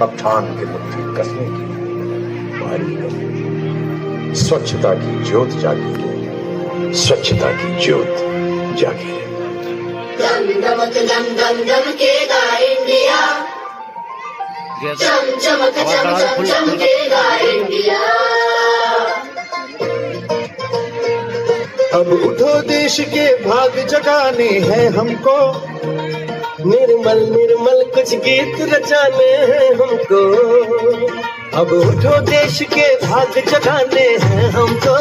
अब थाम के मुट्ठी कसने की बारी है। स्वच्छता की ज्योत जागी रे, स्वच्छता की ज्योत जागी रे। दम दमक दम दम दमकेगा इंडिया, चम चमक चम चम चमकेगा इंडिया। अब उठो देश के भाग जगाने हैं हमको, निर्मल निर्मल कुछ गीत रचाने हैं हमको। अब उठो देश के भाग जगाने हैं हमको,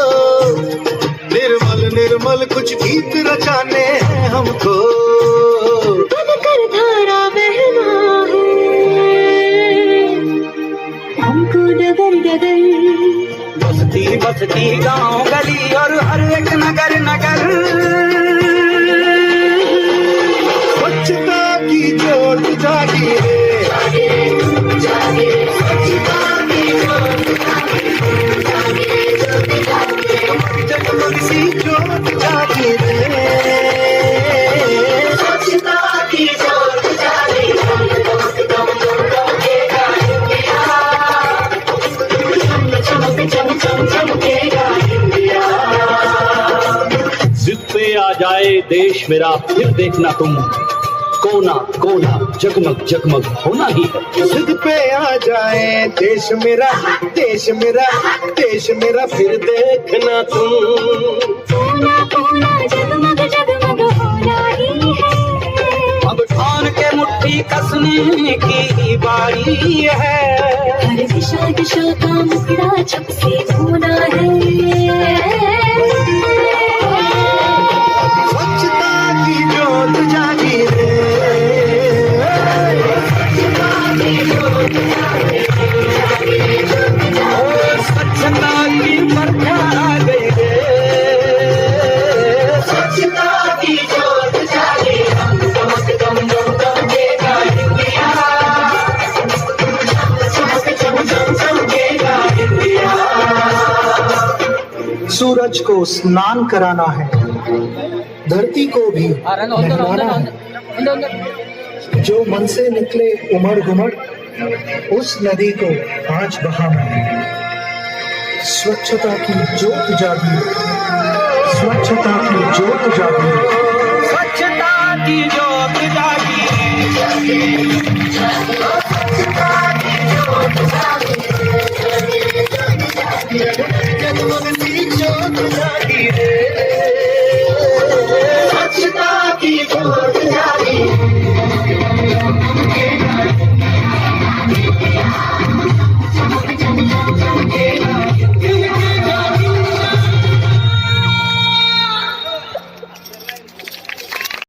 निर्मल निर्मल कुछ गीत रचाने हैं हमको। बनकर धारा बहना है हमको डगर डगर, बस्ती बस्ती गांव गली और हर एक नगर नगर, स्वच्छता की ज्योत जागी रे, जागे स्वच्छता की ज्योत जागे, जगमग सी ज्योत जागी रे, स्वच्छता की ज्योत जागे। दम दमक दम दम दमकेगा इंडिया, चम चमक चम चम चमकेगा इंडिया। जिद पे आ जाए देश मेरा फिर देखना तुम, कोना कोना जगमग जगमग होना ही है। जिद पे आ जाए देश मेरा, देश मेरा, देश मेरा फिर देखना तुम। कोना कोना जगमग जगमग होना ही है। अब ठान के मुट्ठी कसने की बारी है, हर दिशा दिशा का मुखड़ा छप से होना है। स्वच्छता की ज्योत जागी रे, स्वच्छता की ज्योत जागे, स्वच्छता की बरखा आ गई रे, स्वच्छता की ज्योत जागे। दम दमक दम दम दमकेगा इंडिया, चमक चम चम चमकेगा इंडिया। सूरज को स्नान कराना है, धरती को भी नहलाना है। जो मन से निकले उमड़ घुमड़, उस नदी को आज बहाना है। स्वच्छता की ज्योत जागी, स्वच्छता की ज्योत जागी, स्वच्छता की ज्योत जागी।